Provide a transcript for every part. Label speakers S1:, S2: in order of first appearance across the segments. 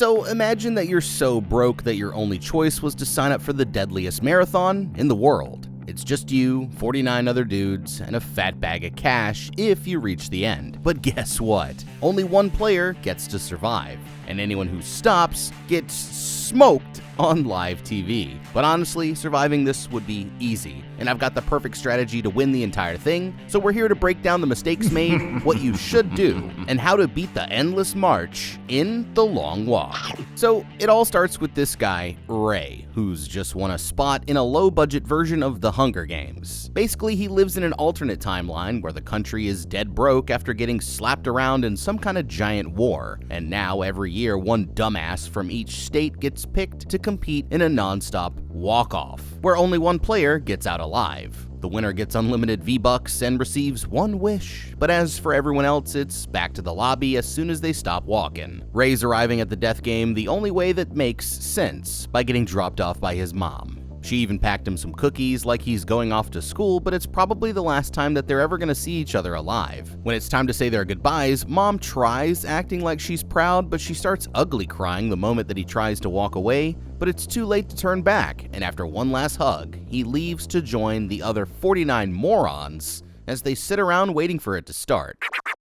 S1: So imagine that you're so broke that your only choice was to sign up for the deadliest marathon in the world. It's just you, 49 other dudes, and a fat bag of cash if you reach the end. But guess what? Only one player gets to survive, and anyone who stops gets smoked on live TV. But honestly, surviving this would be easy, and I've got the perfect strategy to win the entire thing, so we're here to break down the mistakes made, what you should do, and how to beat the endless march in the long walk. So it all starts with this guy, Ray, who's just won a spot in a low-budget version of the Hunger Games. Basically, he lives in an alternate timeline where the country is dead broke after getting slapped around in some kind of giant war, and now every year one dumbass from each state gets picked to compete in a non-stop walk-off, where only one player gets out alive. The winner gets unlimited V-Bucks and receives one wish. But as for everyone else, it's back to the lobby as soon as they stop walking. Ray's arriving at the death game the only way that makes sense, by getting dropped off by his mom. She even packed him some cookies like he's going off to school, but it's probably the last time that they're ever gonna see each other alive. When it's time to say their goodbyes, Mom tries acting like she's proud, but she starts ugly crying the moment that he tries to walk away, but it's too late to turn back, and after one last hug, he leaves to join the other 49 morons as they sit around waiting for it to start.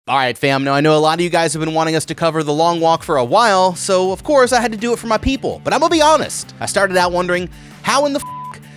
S1: Alright fam, now I know a lot of you guys have been wanting us to cover the long walk for a while, so of course I had to do it for my people. But I'm gonna be honest, I started out wondering, how in the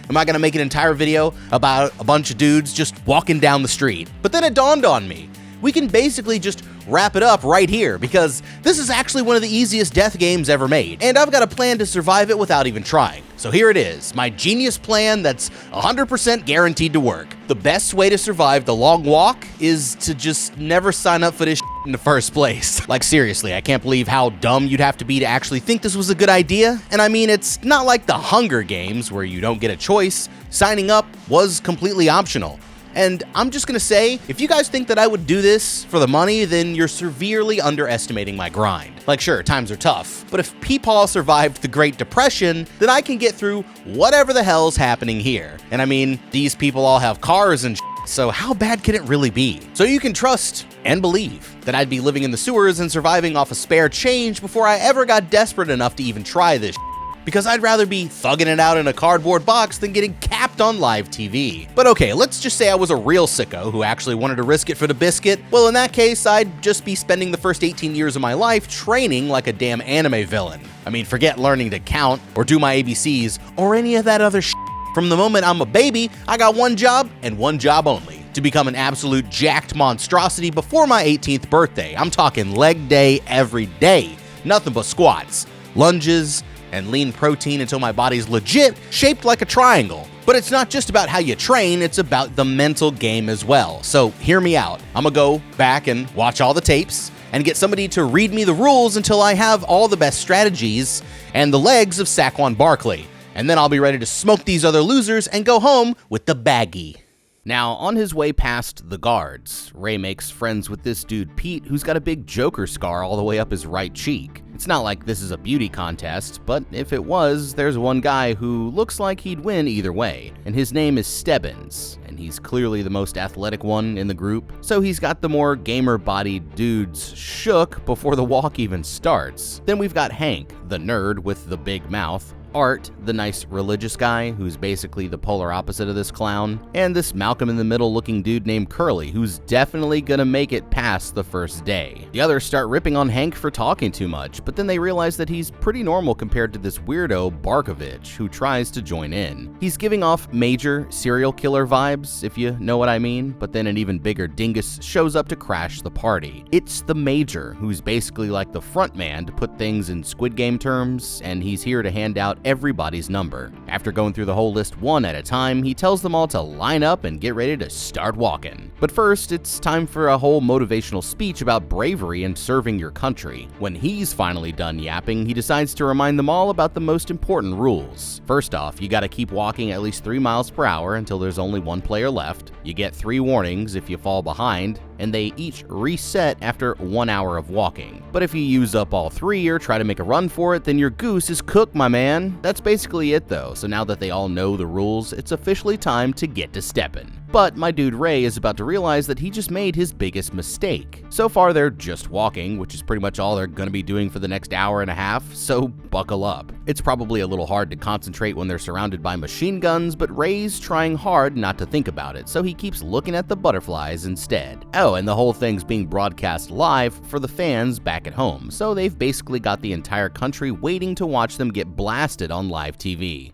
S1: am I gonna make an entire video about a bunch of dudes just walking down the street? But then it dawned on me, we can basically just wrap it up right here, because this is actually one of the easiest death games ever made, and I've got a plan to survive it without even trying. So here it is, my genius plan that's 100% guaranteed to work. The best way to survive the long walk is to just never sign up for this in the first place. Like seriously, I can't believe how dumb you'd have to be to actually think this was a good idea. And I mean, it's not like the Hunger Games where you don't get a choice. Signing up was completely optional. And I'm just gonna say, if you guys think that I would do this for the money, then you're severely underestimating my grind. Like sure, times are tough, but if Peepaw survived the Great Depression, then I can get through whatever the hell's happening here. And I mean, these people all have cars and so how bad can it really be? So you can trust and believe that I'd be living in the sewers and surviving off a spare change before I ever got desperate enough to even try this, because I'd rather be thugging it out in a cardboard box than getting capped on live TV. But okay, let's just say I was a real sicko who actually wanted to risk it for the biscuit. Well, in that case, I'd just be spending the first 18 years of my life training like a damn anime villain. I mean, forget learning to count or do my ABCs or any of that other shit. From the moment I'm a baby, I got one job and one job only: to become an absolute jacked monstrosity before my 18th birthday. I'm talking leg day every day. Nothing but squats, lunges, and lean protein until my body's legit shaped like a triangle. But it's not just about how you train, it's about the mental game as well. So hear me out. I'm gonna go back and watch all the tapes and get somebody to read me the rules until I have all the best strategies and the legs of Saquon Barkley. And then I'll be ready to smoke these other losers and go home with the baggie. Now, on his way past the guards, Ray makes friends with this dude Pete, who's got a big Joker scar all the way up his right cheek. It's not like this is a beauty contest, but if it was, there's one guy who looks like he'd win either way, and his name is Stebbins, and he's clearly the most athletic one in the group, so he's got the more gamer-bodied dudes shook before the walk even starts. Then we've got Hank, the nerd with the big mouth, Art, the nice religious guy who's basically the polar opposite of this clown, and this Malcolm in the Middle looking dude named Curly who's definitely gonna make it past the first day. The others start ripping on Hank for talking too much, but then they realize that he's pretty normal compared to this weirdo Barkovich who tries to join in. He's giving off major serial killer vibes, if you know what I mean, but then an even bigger dingus shows up to crash the party. It's the Major, who's basically like the front man to put things in Squid Game terms, and he's here to hand out everybody's number. After going through the whole list one at a time, he tells them all to line up and get ready to start walking. But first, it's time for a whole motivational speech about bravery and serving your country. When he's finally done yapping, he decides to remind them all about the most important rules. First off, you gotta keep walking at least 3 miles per hour until there's only one player left. You get 3 warnings if you fall behind, and they each reset after 1 hour of walking. But if you use up all 3 or try to make a run for it, then your goose is cooked, my man. That's basically it though, so now that they all know the rules, it's officially time to get to steppin'. But my dude Ray is about to realize that he just made his biggest mistake. So far they're just walking, which is pretty much all they're gonna be doing for the next hour and a half, so buckle up. It's probably a little hard to concentrate when they're surrounded by machine guns, but Ray's trying hard not to think about it, so he keeps looking at the butterflies instead. Oh, and the whole thing's being broadcast live for the fans back at home, so they've basically got the entire country waiting to watch them get blasted on live TV.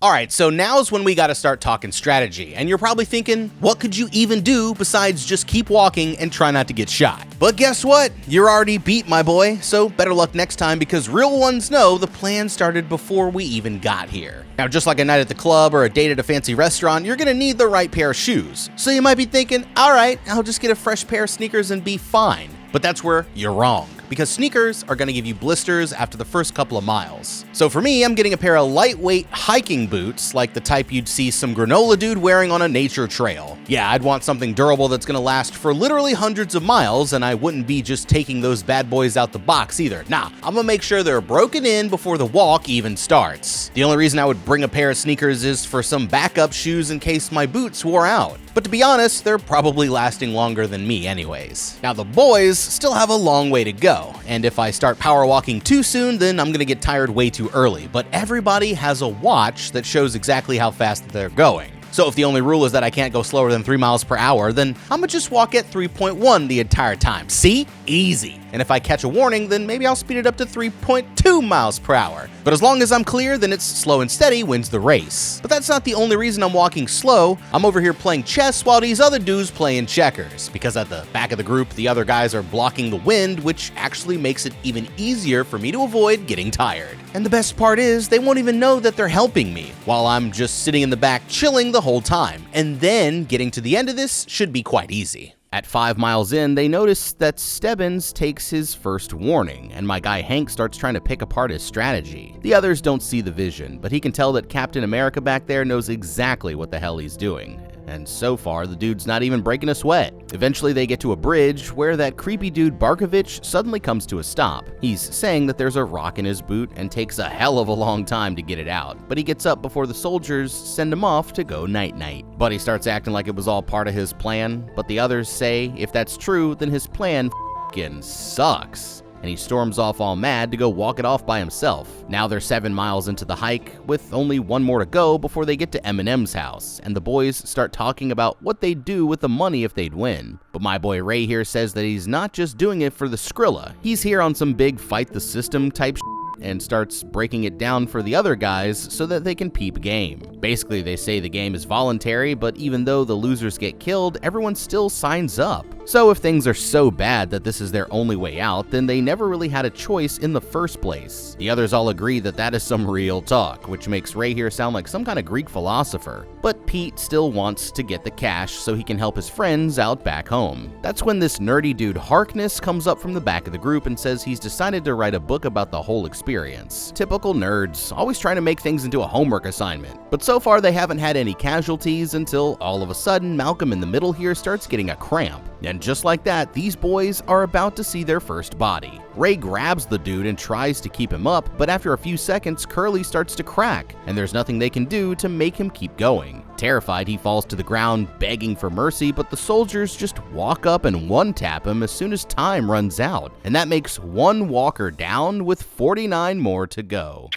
S1: Alright, so now's when we gotta start talking strategy, and you're probably thinking, what could you even do besides just keep walking and try not to get shot? But guess what? You're already beat, my boy, so better luck next time because real ones know the plan started before we even got here. Now, just like a night at the club or a date at a fancy restaurant, you're gonna need the right pair of shoes. So you might be thinking, alright, I'll just get a fresh pair of sneakers and be fine. But that's where you're wrong, because sneakers are gonna give you blisters after the first couple of miles. So for me, I'm getting a pair of lightweight hiking boots, like the type you'd see some granola dude wearing on a nature trail. Yeah, I'd want something durable that's gonna last for literally hundreds of miles, and I wouldn't be just taking those bad boys out the box either. Nah, I'm gonna make sure they're broken in before the walk even starts. The only reason I would bring a pair of sneakers is for some backup shoes in case my boots wore out. But to be honest, they're probably lasting longer than me anyways. Now the boys still have a long way to go, and if I start power walking too soon, then I'm gonna get tired way too early. But everybody has a watch that shows exactly how fast they're going. So if the only rule is that I can't go slower than 3 miles per hour, then I'm gonna just walk at 3.1 the entire time. See? Easy. And if I catch a warning, then maybe I'll speed it up to 3.2 miles per hour. But as long as I'm clear, then it's slow and steady wins the race. But that's not the only reason I'm walking slow. I'm over here playing chess while these other dudes playing checkers. Because at the back of the group, the other guys are blocking the wind, which actually makes it even easier for me to avoid getting tired. And the best part is, they won't even know that they're helping me, while I'm just sitting in the back chilling the whole time. And then getting to the end of this should be quite easy. At 5 miles in, they notice that Stebbins takes his first warning, and my guy Hank starts trying to pick apart his strategy. The others don't see the vision, but he can tell that Captain America back there knows exactly what the hell he's doing. And so far, the dude's not even breaking a sweat. Eventually, they get to a bridge where that creepy dude Barkovich suddenly comes to a stop. He's saying that there's a rock in his boot and takes a hell of a long time to get it out, but he gets up before the soldiers send him off to go night-night. Buddy starts acting like it was all part of his plan, but the others say if that's true, then his plan f***ing sucks. And he storms off all mad to go walk it off by himself. Now they're 7 miles into the hike, with only 1 more to go before they get to Eminem's house, and the boys start talking about what they'd do with the money if they'd win. But my boy Ray here says that he's not just doing it for the Skrilla. He's here on some big fight the system type and starts breaking it down for the other guys so that they can peep game. Basically, they say the game is voluntary, but even though the losers get killed, everyone still signs up. So if things are so bad that this is their only way out, then they never really had a choice in the first place. The others all agree that that is some real talk, which makes Ray here sound like some kind of Greek philosopher. But Pete still wants to get the cash so he can help his friends out back home. That's when this nerdy dude Harkness comes up from the back of the group and says he's decided to write a book about the whole experience. Typical nerds, always trying to make things into a homework assignment. But so far they haven't had any casualties until all of a sudden Malcolm in the middle here starts getting a cramp. And just like that, these boys are about to see their first body. Ray grabs the dude and tries to keep him up, but after a few seconds, Curly starts to crack, and there's nothing they can do to make him keep going. Terrified, he falls to the ground, begging for mercy, but the soldiers just walk up and one-tap him as soon as time runs out, and that makes one walker down with 49 more to go.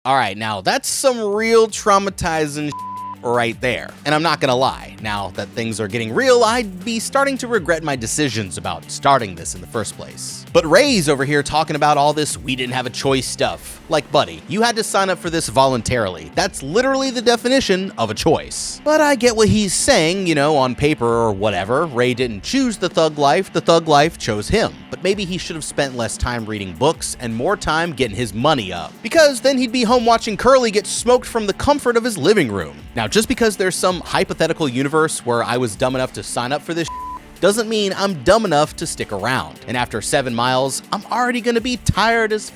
S1: Alright, now that's some real traumatizing right there. And I'm not gonna lie, now that things are getting real, I'd be starting to regret my decisions about starting this in the first place. But Ray's over here talking about all this we didn't have a choice stuff. Like, buddy, you had to sign up for this voluntarily. That's literally the definition of a choice. But I get what he's saying, you know, on paper or whatever. Ray didn't choose the thug life chose him. But maybe he should have spent less time reading books and more time getting his money up. Because then he'd be home watching Curly get smoked from the comfort of his living room. Now, just because there's some hypothetical universe where I was dumb enough to sign up for this doesn't mean I'm dumb enough to stick around. And after 7 miles, I'm already gonna be tired as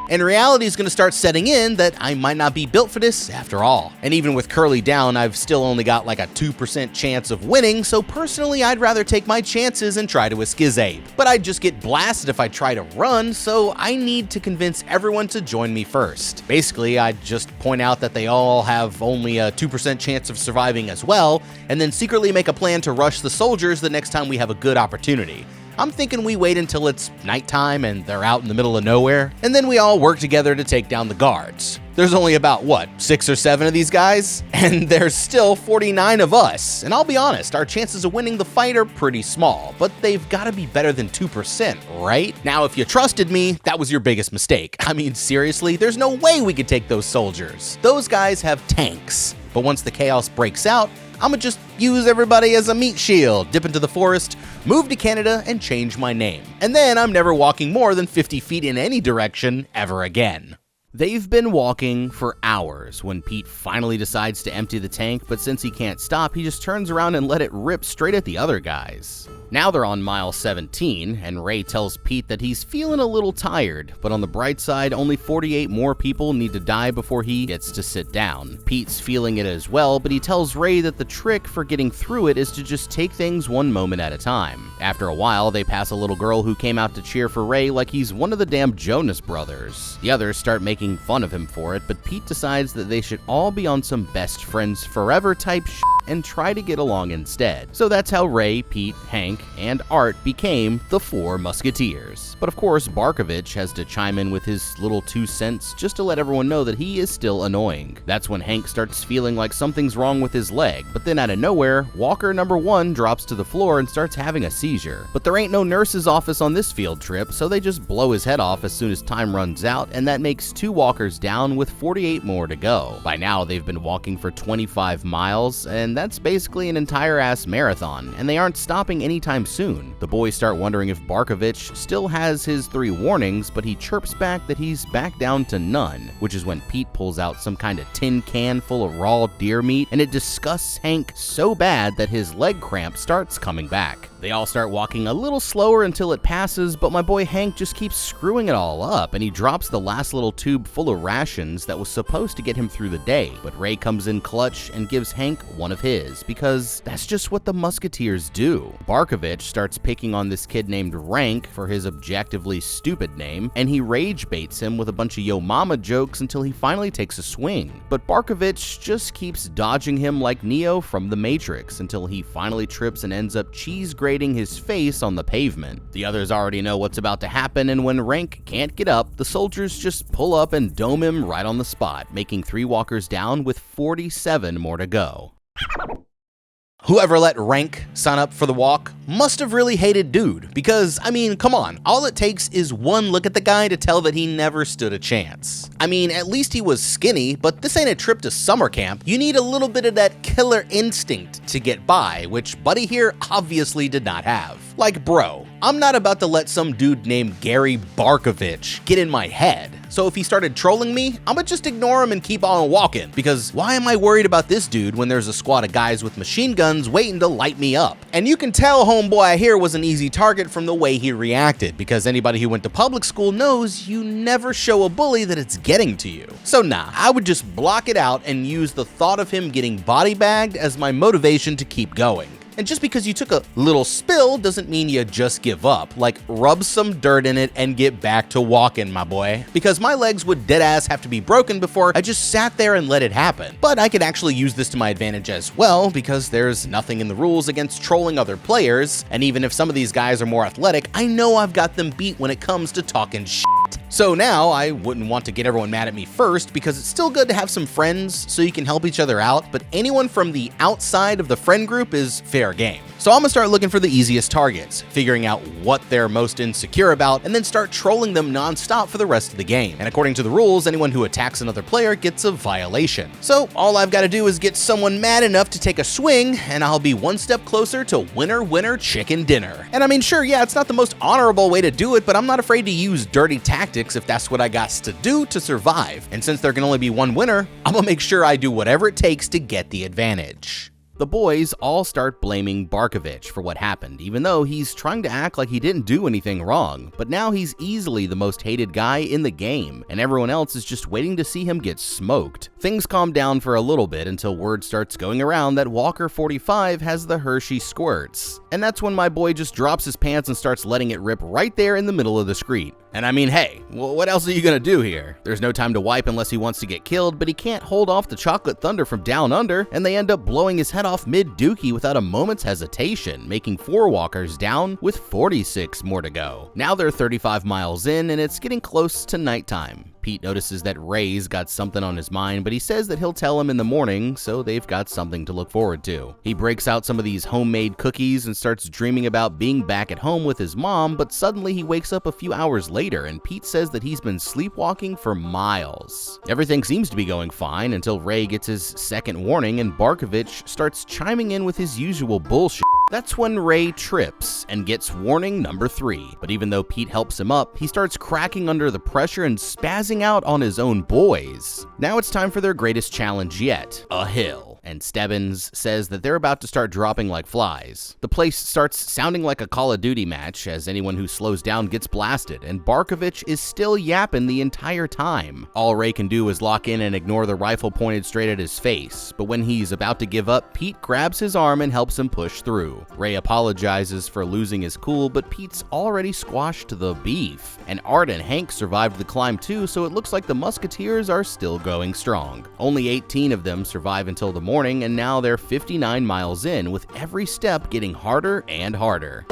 S1: And reality is going to start setting in that I might not be built for this after all. And even with Curly down, I've still only got like a 2% chance of winning, so personally I'd rather take my chances and try to escape. But I'd just get blasted if I try to run, so I need to convince everyone to join me first. Basically, I'd just point out that they all have only a 2% chance of surviving as well, and then secretly make a plan to rush the soldiers the next time we have a good opportunity. I'm thinking we wait until it's nighttime and they're out in the middle of nowhere, and then we all work together to take down the guards. There's only about, 6 or 7 of these guys? And there's still 49 of us. And I'll be honest, our chances of winning the fight are pretty small, but they've gotta be better than 2%, right? Now, if you trusted me, that was your biggest mistake. I mean, seriously, there's no way we could take those soldiers. Those guys have tanks. But once the chaos breaks out, I'ma just use everybody as a meat shield, dip into the forest, move to Canada, and change my name. And then I'm never walking more than 50 feet in any direction ever again. They've been walking for hours when Pete finally decides to empty the tank, but since he can't stop, he just turns around and let it rip straight at the other guys. Now they're on mile 17, and Ray tells Pete that he's feeling a little tired, but on the bright side, only 48 more people need to die before he gets to sit down. Pete's feeling it as well, but he tells Ray that the trick for getting through it is to just take things one moment at a time. After a while, they pass a little girl who came out to cheer for Ray like he's one of the damn Jonas Brothers. The others start making fun of him for it, but Pete decides that they should all be on some best friends forever type shit and try to get along instead. So that's how Ray, Pete, Hank, and Art became the Four Musketeers. But of course, Barkovich has to chime in with his little 2 cents just to let everyone know that he is still annoying. That's when Hank starts feeling like something's wrong with his leg, but then out of nowhere, Walker number 1 drops to the floor and starts having a seizure. But there ain't no nurse's office on this field trip, so they just blow his head off as soon as time runs out, and that makes 2 walkers down with 48 more to go. By now, they've been walking for 25 miles, and that's basically an entire ass marathon, and they aren't stopping anytime soon. The boys start wondering if Barkovich still has his 3 warnings, but he chirps back that he's back down to none, which is when Pete pulls out some kind of tin can full of raw deer meat, and it disgusts Hank so bad that his leg cramp starts coming back. They all start walking a little slower until it passes, but my boy Hank just keeps screwing it all up, and he drops the last little tube full of rations that was supposed to get him through the day. But Ray comes in clutch and gives Hank one of his, because that's just what the Musketeers do. Barkovich starts picking on this kid named Rank for his objectively stupid name, and he rage baits him with a bunch of yo mama jokes until he finally takes a swing. But Barkovich just keeps dodging him like Neo from The Matrix until he finally trips and ends up cheese grating his face on the pavement. The others already know what's about to happen, and when Rank can't get up, the soldiers just pull up and dome him right on the spot, making 3 walkers down with 47 more to go. Whoever let Rank sign up for the walk must have really hated Dude, because, I mean, come on, all it takes is one look at the guy to tell that he never stood a chance. I mean, at least he was skinny, but this ain't a trip to summer camp. You need a little bit of that killer instinct to get by, which Buddy here obviously did not have. Like, bro, I'm not about to let some dude named Gary Barkovich get in my head. So if he started trolling me, I'ma just ignore him and keep on walking, because why am I worried about this dude when there's a squad of guys with machine guns waiting to light me up? And you can tell homeboy here was an easy target from the way he reacted, because anybody who went to public school knows you never show a bully that it's getting to you. So nah, I would just block it out and use the thought of him getting body bagged as my motivation to keep going. And just because you took a little spill doesn't mean you just give up. Like, rub some dirt in it and get back to walking, my boy. Because my legs would deadass have to be broken before I just sat there and let it happen. But I could actually use this to my advantage as well, because there's nothing in the rules against trolling other players. And even if some of these guys are more athletic, I know I've got them beat when it comes to talking shit. So now, I wouldn't want to get everyone mad at me first, because it's still good to have some friends so you can help each other out, but anyone from the outside of the friend group is fair game. So I'm gonna start looking for the easiest targets, figuring out what they're most insecure about, and then start trolling them non-stop for the rest of the game. And according to the rules, anyone who attacks another player gets a violation. So all I've gotta do is get someone mad enough to take a swing, and I'll be one step closer to winner, winner, chicken dinner. And I mean, sure, yeah, it's not the most honorable way to do it, but I'm not afraid to use dirty tactics if that's what I got to do to survive. And since there can only be one winner, I'm gonna make sure I do whatever it takes to get the advantage. The boys all start blaming Barkovich for what happened, even though he's trying to act like he didn't do anything wrong. But now he's easily the most hated guy in the game, and everyone else is just waiting to see him get smoked. Things calm down for a little bit until word starts going around that Walker 45 has the Hershey squirts. And that's when my boy just drops his pants and starts letting it rip right there in the middle of the street. And I mean, hey, what else are you gonna do here? There's no time to wipe unless he wants to get killed, but he can't hold off the chocolate thunder from down under, and they end up blowing his head off mid-dookie without a moment's hesitation, making 4 walkers down with 46 more to go. Now they're 35 miles in, and it's getting close to nighttime. Pete notices that Ray's got something on his mind, but he says that he'll tell him in the morning, so they've got something to look forward to. He breaks out some of these homemade cookies and starts dreaming about being back at home with his mom, but suddenly he wakes up a few hours later, and Pete says that he's been sleepwalking for miles. Everything seems to be going fine until Ray gets his second warning and Barkovich starts chiming in with his usual bullshit. That's when Ray trips and gets warning number 3. But even though Pete helps him up, he starts cracking under the pressure and spazzing out on his own boys. Now it's time for their greatest challenge yet, a hill. And Stebbins says that they're about to start dropping like flies. The place starts sounding like a Call of Duty match as anyone who slows down gets blasted, and Barkovich is still yapping the entire time. All Ray can do is lock in and ignore the rifle pointed straight at his face, but when he's about to give up, Pete grabs his arm and helps him push through. Ray apologizes for losing his cool, but Pete's already squashed the beef. And Art and Hank survived the climb too, so it looks like the Musketeers are still going strong. Only 18 of them survive until the morning, and now they're 59 miles in, with every step getting harder and harder.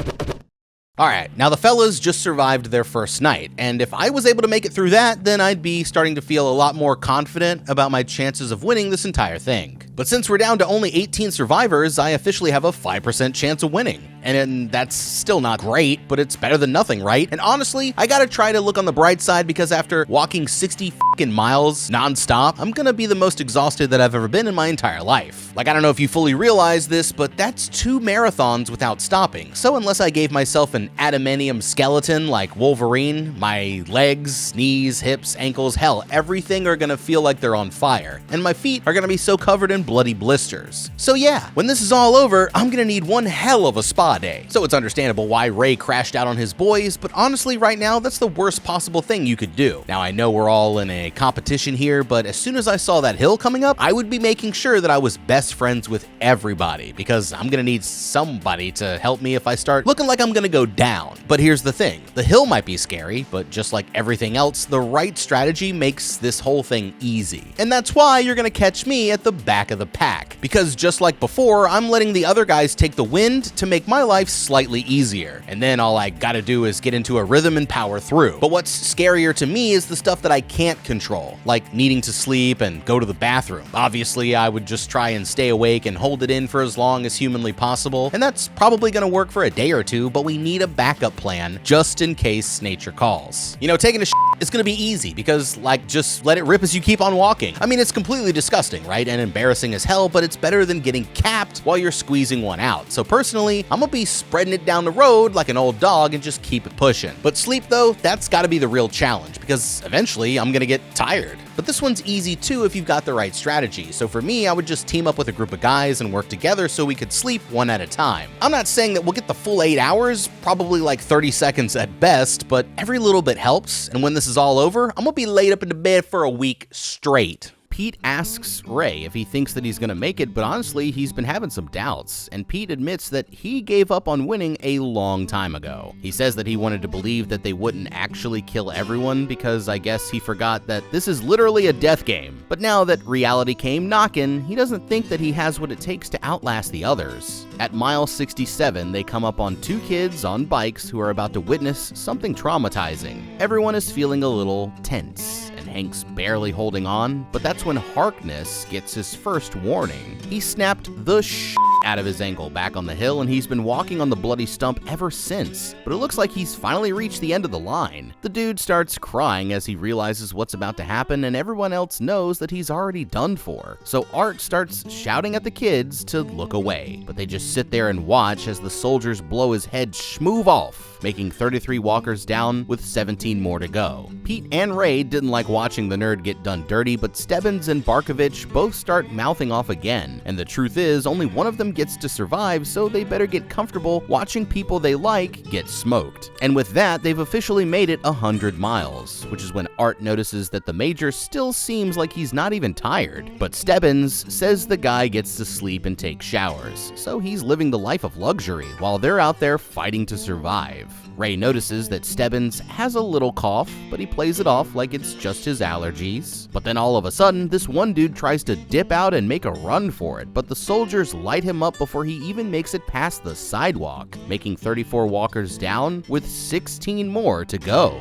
S1: Alright, now the fellas just survived their first night, and if I was able to make it through that, then I'd be starting to feel a lot more confident about my chances of winning this entire thing. But since we're down to only 18 survivors, I officially have a 5% chance of winning. And that's still not great, but it's better than nothing, right? And honestly, I gotta try to look on the bright side because after walking 60 fucking miles nonstop, I'm gonna be the most exhausted that I've ever been in my entire life. Like, I don't know if you fully realize this, but that's 2 marathons without stopping. So unless I gave myself an adamantium skeleton like Wolverine, my legs, knees, hips, ankles, hell, everything are gonna feel like they're on fire. And my feet are gonna be so covered in bloody blisters. So yeah, when this is all over, I'm gonna need one hell of a spa day. So it's understandable why Ray crashed out on his boys, but honestly right now, that's the worst possible thing you could do. Now I know we're all in a competition here, but as soon as I saw that hill coming up, I would be making sure that I was best friends with everybody, because I'm gonna need somebody to help me if I start looking like I'm gonna go down. But here's the thing, the hill might be scary, but just like everything else, the right strategy makes this whole thing easy. And that's why you're gonna catch me at the back of the pack, because just like before, I'm letting the other guys take the wind to make my life slightly easier, and then all I gotta do is get into a rhythm and power through. But what's scarier to me is the stuff that I can't control, like needing to sleep and go to the bathroom. Obviously, I would just try and stay awake and hold it in for as long as humanly possible, and that's probably gonna work for a day or two, but we need a backup plan just in case nature calls. You know, taking a shit is gonna be easy because, like, just let it rip as you keep on walking. I mean, it's completely disgusting, right? And embarrassing as hell, but it's better than getting capped while you're squeezing one out. So personally, I'm gonna be spreading it down the road like an old dog and just keep it pushing. But sleep though, that's gotta be the real challenge because eventually I'm gonna get tired. But this one's easy too if you've got the right strategy. So for me, I would just team up with a group of guys and work together so we could sleep one at a time. I'm not saying that we'll get the full 8 hours, probably like 30 seconds at best, but every little bit helps. And when this is all over, I'm gonna be laid up into bed for a week straight. Pete asks Ray if he thinks that he's gonna make it, but honestly, he's been having some doubts, and Pete admits that he gave up on winning a long time ago. He says that he wanted to believe that they wouldn't actually kill everyone because I guess he forgot that this is literally a death game. But now that reality came knocking, he doesn't think that he has what it takes to outlast the others. At mile 67, they come up on 2 kids on bikes who are about to witness something traumatizing. Everyone is feeling a little tense. Hank's barely holding on, but that's when Harkness gets his first warning. He snapped the shit out of his ankle back on the hill, and he's been walking on the bloody stump ever since, but it looks like he's finally reached the end of the line. The dude starts crying as he realizes what's about to happen, and everyone else knows that he's already done for. So Art starts shouting at the kids to look away, but they just sit there and watch as the soldiers blow his head schmoove off. making 33 walkers down with 17 more to go. Pete and Ray didn't like watching the nerd get done dirty, but Stebbins and Barkovich both start mouthing off again, and the truth is only one of them gets to survive, so they better get comfortable watching people they like get smoked. And with that, they've officially made it 100 miles, which is when Art notices that the Major still seems like he's not even tired. But Stebbins says the guy gets to sleep and take showers, so he's living the life of luxury while they're out there fighting to survive. Ray notices that Stebbins has a little cough, but he plays it off like it's just his allergies. But then all of a sudden, this one dude tries to dip out and make a run for it, but the soldiers light him up before he even makes it past the sidewalk, making 34 walkers down with 16 more to go.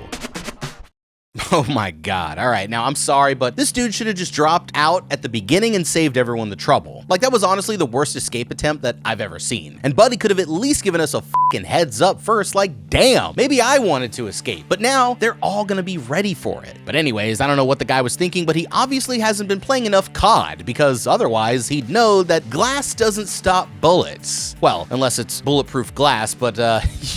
S1: Oh my god. Alright, now I'm sorry, but this dude should have just dropped out at the beginning and saved everyone the trouble. Like, that was honestly the worst escape attempt that I've ever seen. And Buddy could have at least given us a fucking heads up first, like, damn, maybe I wanted to escape. But now, they're all gonna be ready for it. But anyways, I don't know what the guy was thinking, but he obviously hasn't been playing enough COD, because otherwise he'd know that glass doesn't stop bullets. Well, unless it's bulletproof glass, but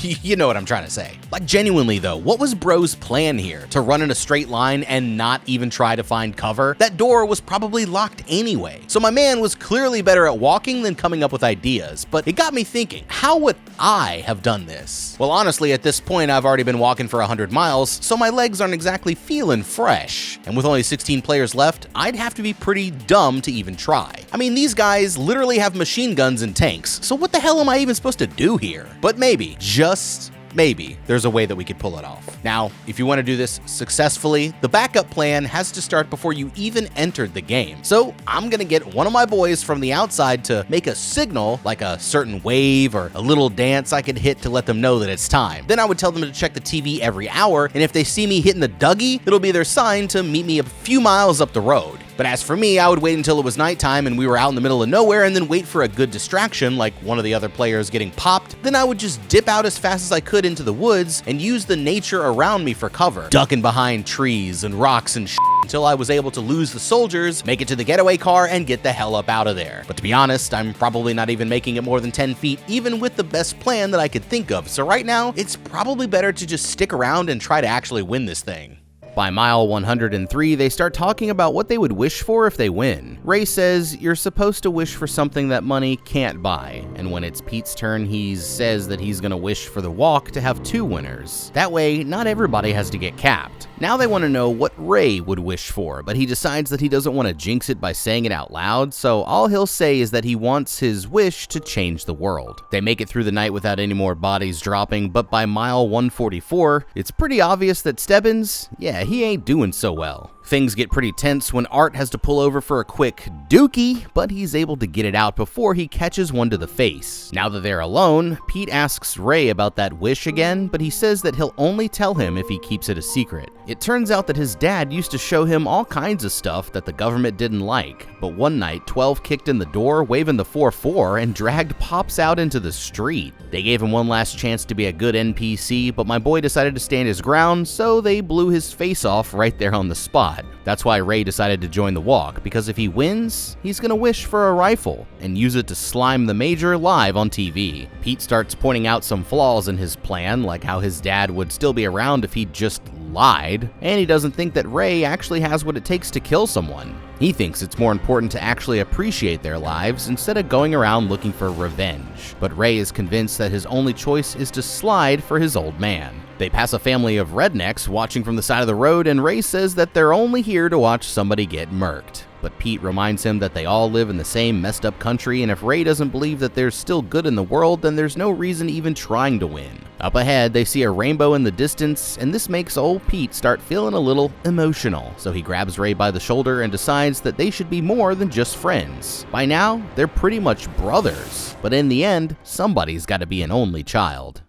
S1: you know what I'm trying to say. Like, genuinely though, what was Bro's plan here? To run in a straight line and not even try to find cover? That door was probably locked anyway. So my man was clearly better at walking than coming up with ideas, but it got me thinking, how would I have done this? Well, honestly, at this point, I've already been walking for 100 miles, so my legs aren't exactly feeling fresh. And with only 16 players left, I'd have to be pretty dumb to even try. I mean, these guys literally have machine guns and tanks, so what the hell am I even supposed to do here? But maybe, just maybe, there's a way that we could pull it off. Now, if you want to do this successfully, the backup plan has to start before you even entered the game. So I'm gonna get one of my boys from the outside to make a signal, like a certain wave or a little dance I could hit to let them know that it's time. Then I would tell them to check the TV every hour, and if they see me hitting the Dougie, it'll be their sign to meet me a few miles up the road. But as for me, I would wait until it was nighttime and we were out in the middle of nowhere and then wait for a good distraction, like one of the other players getting popped. Then I would just dip out as fast as I could into the woods and use the nature around me for cover, ducking behind trees and rocks and shit until I was able to lose the soldiers, make it to the getaway car, and get the hell up out of there. But to be honest, I'm probably not even making it more than 10 feet, even with the best plan that I could think of. So right now, it's probably better to just stick around and try to actually win this thing. By mile 103, they start talking about what they would wish for if they win. Ray says, you're supposed to wish for something that money can't buy, and when it's Pete's turn, he says that he's gonna wish for the walk to have 2 winners. That way, not everybody has to get capped. Now they want to know what Ray would wish for, but he decides that he doesn't want to jinx it by saying it out loud, so all he'll say is that he wants his wish to change the world. They make it through the night without any more bodies dropping, but by mile 144, it's pretty obvious that Stebbins, yeah, he ain't doing so well. Things get pretty tense when Art has to pull over for a quick dookie, but he's able to get it out before he catches one to the face. Now that they're alone, Pete asks Ray about that wish again, but he says that he'll only tell him if he keeps it a secret. It turns out that his dad used to show him all kinds of stuff that the government didn't like, but one night 12 kicked in the door waving the 4-4 and dragged Pops out into the street. They gave him one last chance to be a good NPC, but my boy decided to stand his ground, so they blew his face off right there on the spot. That's why Ray decided to join the walk, because if he wins, he's gonna wish for a rifle and use it to slime the Major live on TV. Pete starts pointing out some flaws in his plan, like how his dad would still be around if he'd just lied, and he doesn't think that Ray actually has what it takes to kill someone. He thinks it's more important to actually appreciate their lives instead of going around looking for revenge. But Ray is convinced that his only choice is to slide for his old man. They pass a family of rednecks watching from the side of the road, and Ray says that they're only here to watch somebody get murked. But Pete reminds him that they all live in the same messed up country, and if Ray doesn't believe that there's still good in the world, then there's no reason even trying to win. Up ahead, they see a rainbow in the distance, and this makes old Pete start feeling a little emotional. So he grabs Ray by the shoulder and decides that they should be more than just friends. By now, they're pretty much brothers. But in the end, somebody's got to be an only child.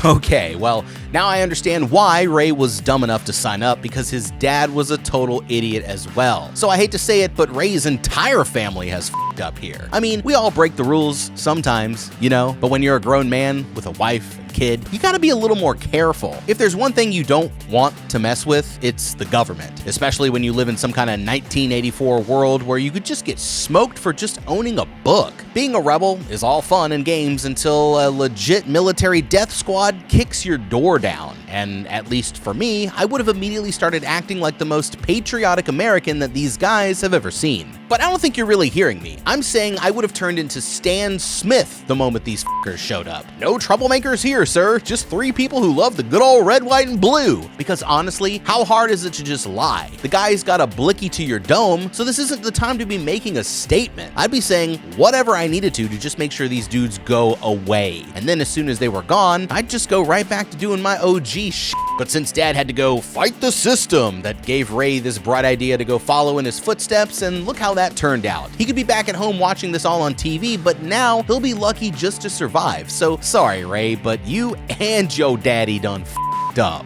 S1: Okay, well, now I understand why Ray was dumb enough to sign up, because his dad was a total idiot as well. So I hate to say it, but Ray's entire family has fucked up here. I mean, we all break the rules sometimes, you know, but when you're a grown man with a wife and kid, you gotta be a little more careful. If there's one thing you don't want to mess with, it's the government, especially when you live in some kind of 1984 world where you could just get smoked for just owning a book. Being a rebel is all fun and games until a legit military death squad kicks your door down. And at least for me, I would have immediately started acting like the most patriotic American that these guys have ever seen. But I don't think you're really hearing me. I'm saying I would have turned into Stan Smith the moment these fuckers showed up. No troublemakers here, sir. Just 3 people who love the good old red, white, and blue. Because honestly, how hard is it to just lie? The guy's got a blicky to your dome, so this isn't the time to be making a statement. I'd be saying whatever I needed to just make sure these dudes go away. And then as soon as they were gone, I'd just go right back to doing my OG shit. But since Dad had to go fight the system, that gave Ray this bright idea to go follow in his footsteps, and look how that turned out. He could be back at home watching this all on TV, but now he'll be lucky just to survive. So sorry, Ray, but you and your daddy done f***ed up.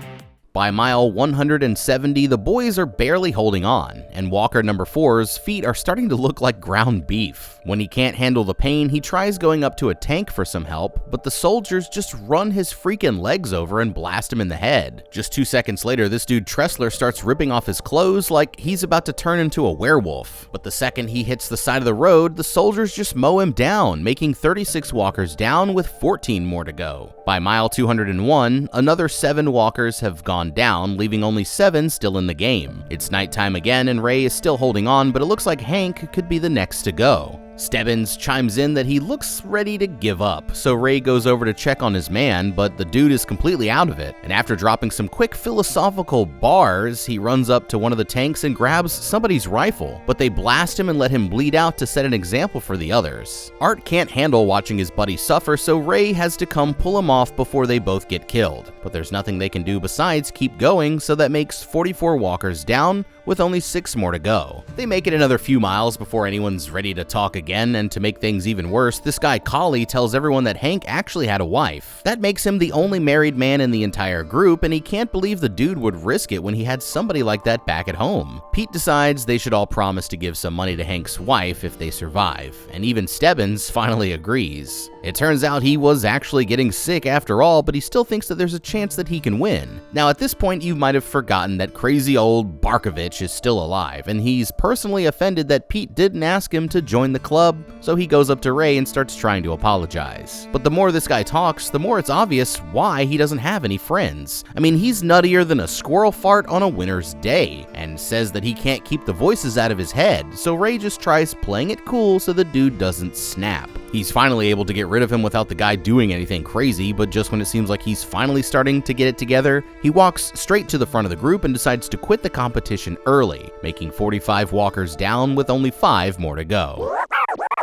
S1: By mile 170, the boys are barely holding on, and Walker number 4's feet are starting to look like ground beef. When he can't handle the pain, he tries going up to a tank for some help, but the soldiers just run his freaking legs over and blast him in the head. Just 2 seconds later, this dude Tressler starts ripping off his clothes like he's about to turn into a werewolf. But the second he hits the side of the road, the soldiers just mow him down, making 36 walkers down with 14 more to go. By mile 201, another 7 walkers have gone down, leaving only 7 still in the game. It's nighttime again and Ray is still holding on, but it looks like Hank could be the next to go. Stebbins chimes in that he looks ready to give up, so Ray goes over to check on his man, but the dude is completely out of it. And after dropping some quick philosophical bars, he runs up to one of the tanks and grabs somebody's rifle, but they blast him and let him bleed out to set an example for the others. Art can't handle watching his buddy suffer, so Ray has to come pull him off before they both get killed. But there's nothing they can do besides keep going, so that makes 44 walkers down, with only 6 more to go. They make it another few miles before anyone's ready to talk again, and to make things even worse, this guy Collie tells everyone that Hank actually had a wife. That makes him the only married man in the entire group, and he can't believe the dude would risk it when he had somebody like that back at home. Pete decides they should all promise to give some money to Hank's wife if they survive, and even Stebbins finally agrees. It turns out he was actually getting sick after all, but he still thinks that there's a chance that he can win. Now at this point, you might have forgotten that crazy old Barkovich is still alive, and he's personally offended that Pete didn't ask him to join the club, so he goes up to Ray and starts trying to apologize. But the more this guy talks, the more it's obvious why he doesn't have any friends. I mean, he's nuttier than a squirrel fart on a winter's day, and says that he can't keep the voices out of his head, so Ray just tries playing it cool so the dude doesn't snap. He's finally able to get rid of him without the guy doing anything crazy, but just when it seems like he's finally starting to get it together, he walks straight to the front of the group and decides to quit the competition early, making 45 walkers down with only 5 more to go.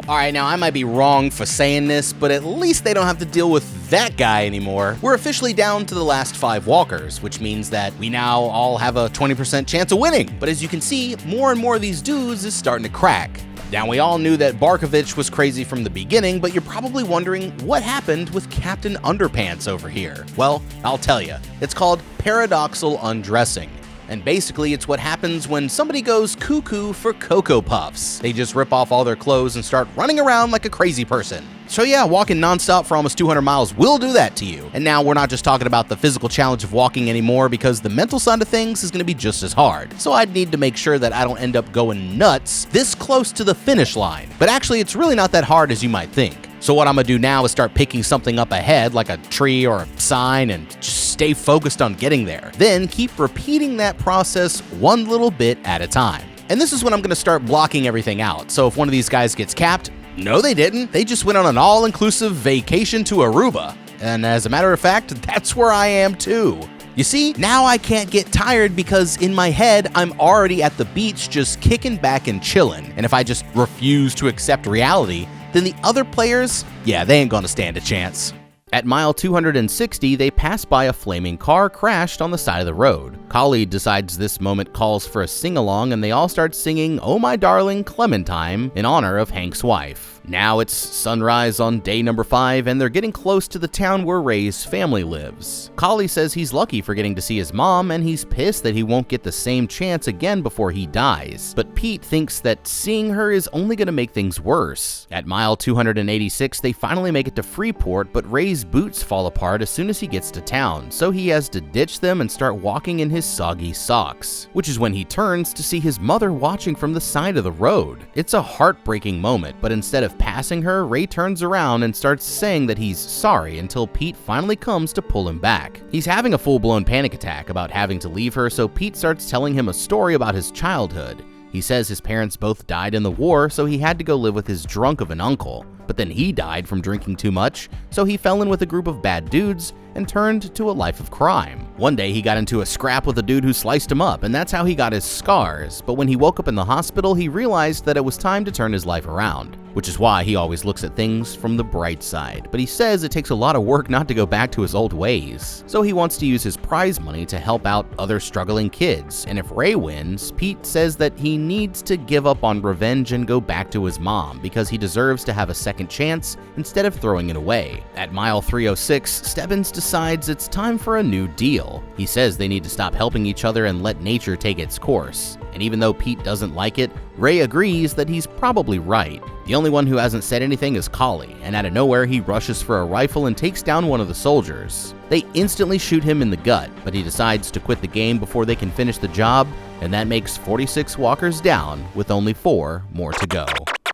S1: Alright, now I might be wrong for saying this, but at least they don't have to deal with that guy anymore. We're officially down to the last 5 walkers, which means that we now all have a 20% chance of winning. But as you can see, more and more of these dudes is starting to crack. Now, we all knew that Barkovich was crazy from the beginning, but you're probably wondering what happened with Captain Underpants over here. Well, I'll tell you. It's called paradoxal undressing. And basically, it's what happens when somebody goes cuckoo for Cocoa Puffs. They just rip off all their clothes and start running around like a crazy person. So yeah, walking nonstop for almost 200 miles will do that to you. And now we're not just talking about the physical challenge of walking anymore, because the mental side of things is going to be just as hard. So I'd need to make sure that I don't end up going nuts this close to the finish line. But actually, it's really not that hard as you might think. So what I'm gonna do now is start picking something up ahead, like a tree or a sign, and just stay focused on getting there. Then keep repeating that process one little bit at a time. And this is when I'm gonna start blocking everything out. So if one of these guys gets capped, no they didn't. They just went on an all-inclusive vacation to Aruba. And as a matter of fact, that's where I am too. You see, now I can't get tired because in my head, I'm already at the beach just kicking back and chilling. And if I just refuse to accept reality, then the other players, yeah, they ain't gonna stand a chance. At mile 260, they pass by a flaming car crashed on the side of the road. Collie decides this moment calls for a sing-along, and they all start singing "Oh My Darling Clementine" in honor of Hank's wife. Now it's sunrise on day number 5, and they're getting close to the town where Ray's family lives. Collie says he's lucky for getting to see his mom, and he's pissed that he won't get the same chance again before he dies. But Pete thinks that seeing her is only going to make things worse. At mile 286, they finally make it to Freeport, but Ray's boots fall apart as soon as he gets to town, so he has to ditch them and start walking in his soggy socks, which is when he turns to see his mother watching from the side of the road. It's a heartbreaking moment, but instead of passing her, Ray turns around and starts saying that he's sorry until Pete finally comes to pull him back. He's having a full-blown panic attack about having to leave her, so Pete starts telling him a story about his childhood. He says his parents both died in the war, so he had to go live with his drunk of an uncle. But then he died from drinking too much, so he fell in with a group of bad dudes and turned to a life of crime. One day he got into a scrap with a dude who sliced him up, and that's how he got his scars. But when he woke up in the hospital, he realized that it was time to turn his life around, which is why he always looks at things from the bright side. But he says it takes a lot of work not to go back to his old ways. So he wants to use his prize money to help out other struggling kids. And if Ray wins, Pete says that he needs to give up on revenge and go back to his mom because he deserves to have a second chance instead of throwing it away. At mile 306, Stebbins decides it's time for a new deal. He says they need to stop helping each other and let nature take its course. And even though Pete doesn't like it, Ray agrees that he's probably right. The only one who hasn't said anything is Collie, and out of nowhere he rushes for a rifle and takes down one of the soldiers. They instantly shoot him in the gut, but he decides to quit the game before they can finish the job, and that makes 46 walkers down with only 4 more to go.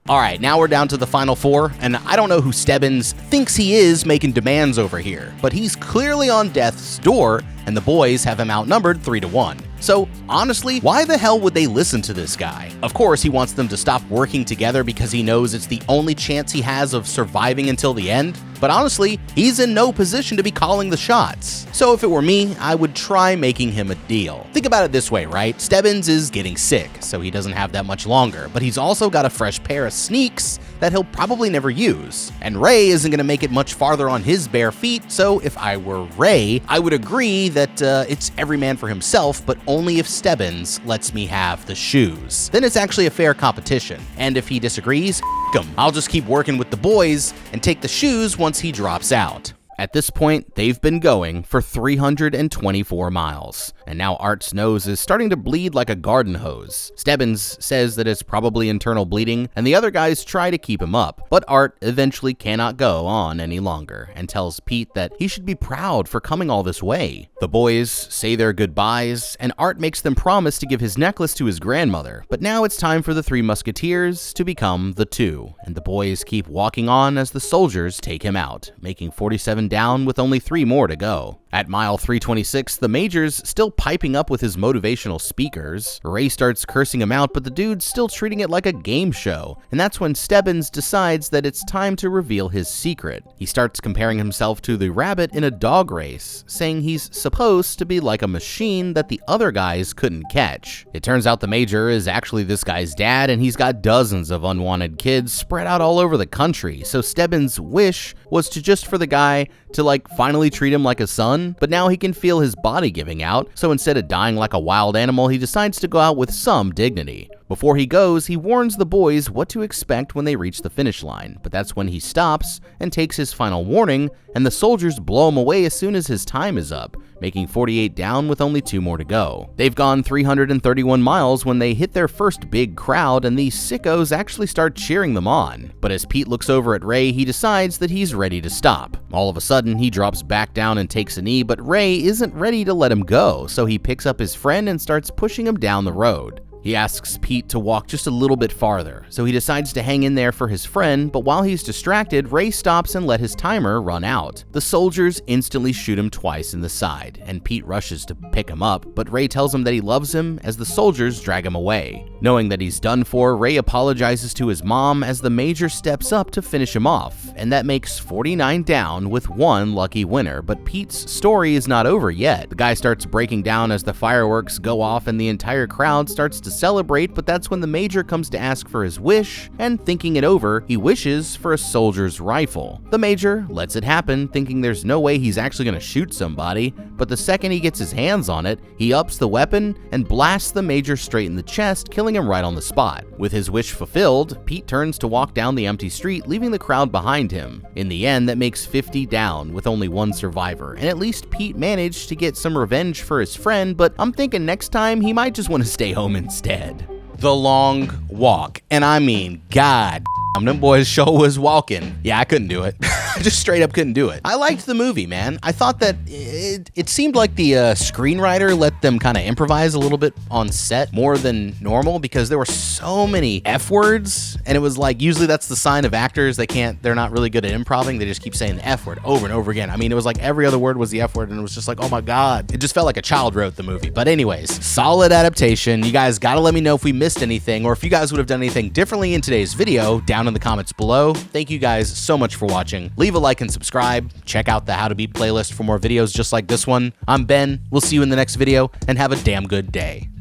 S1: Alright, now we're down to the final 4, and I don't know who Stebbins thinks he is making demands over here, but he's clearly on death's door, and the boys have him outnumbered 3-1. So, honestly, why the hell would they listen to this guy? Of course, he wants them to stop working together because he knows it's the only chance he has of surviving until the end, but honestly, he's in no position to be calling the shots. So if it were me, I would try making him a deal. Think about it this way, right? Stebbins is getting sick, so he doesn't have that much longer, but he's also got a fresh pair of sneaks that he'll probably never use. And Ray isn't going to make it much farther on his bare feet, so if I were Ray, I would agree that it's every man for himself, but only if Stebbins lets me have the shoes. Then it's actually a fair competition. And if he disagrees, f*** him. I'll just keep working with the boys and take the shoes once he drops out. At this point, they've been going for 324 miles, and now Art's nose is starting to bleed like a garden hose. Stebbins says that it's probably internal bleeding, and the other guys try to keep him up, but Art eventually cannot go on any longer and tells Pete that he should be proud for coming all this way. The boys say their goodbyes, and Art makes them promise to give his necklace to his grandmother, but now it's time for the 3 musketeers to become the 2, and the boys keep walking on as the soldiers take him out, making 47 down with only 3 more to go. At mile 326, the Major's still piping up with his motivational speakers. Ray starts cursing him out, but the dude's still treating it like a game show, and that's when Stebbins decides that it's time to reveal his secret. He starts comparing himself to the rabbit in a dog race, saying he's supposed to be like a machine that the other guys couldn't catch. It turns out the Major is actually this guy's dad, and he's got dozens of unwanted kids spread out all over the country, so Stebbins' wish was just for the guy to finally treat him like a son, but now he can feel his body giving out, so instead of dying like a wild animal, he decides to go out with some dignity. Before he goes, he warns the boys what to expect when they reach the finish line, but that's when he stops and takes his final warning, and the soldiers blow him away as soon as his time is up, making 48 down with only 2 more to go. They've gone 331 miles when they hit their first big crowd, and these sickos actually start cheering them on. But as Pete looks over at Ray, he decides that he's ready to stop. All of a sudden, he drops back down and takes a knee, but Ray isn't ready to let him go, so he picks up his friend and starts pushing him down the road. He asks Pete to walk just a little bit farther, so he decides to hang in there for his friend, but while he's distracted, Ray stops and let his timer run out. The soldiers instantly shoot him twice in the side, and Pete rushes to pick him up, but Ray tells him that he loves him as the soldiers drag him away. Knowing that he's done for, Ray apologizes to his mom as the Major steps up to finish him off, and that makes 49 down with 1 lucky winner, but Pete's story is not over yet. The guy starts breaking down as the fireworks go off and the entire crowd starts to celebrate, but that's when the Major comes to ask for his wish, and thinking it over, he wishes for a soldier's rifle. The Major lets it happen, thinking there's no way he's actually going to shoot somebody, but the second he gets his hands on it, he ups the weapon and blasts the Major straight in the chest, killing him right on the spot. With his wish fulfilled, Pete turns to walk down the empty street, leaving the crowd behind him. In the end, that makes 50 down, with only one survivor, and at least Pete managed to get some revenge for his friend, but I'm thinking next time he might just want to stay home instead. The Long Walk, and I mean, God, them boys sure was walking. Yeah, I couldn't do it. I just straight up couldn't do it. I liked the movie, man. I thought that it seemed like the screenwriter let them kind of improvise a little bit on set more than normal, because there were so many F words, and it was like, usually that's the sign of actors. They're not really good at improvising. They just keep saying the F word over and over again. I mean, it was like every other word was the F word, and it was just like, oh my God. It just felt like a child wrote the movie. But anyways, solid adaptation. You guys gotta let me know if we missed anything, or if you guys would have done anything differently in today's video down in the comments below. Thank you guys so much for watching. Leave a like and subscribe. Check out the How to Beat playlist for more videos just like this one. I'm Ben. We'll see you in the next video, and have a damn good day.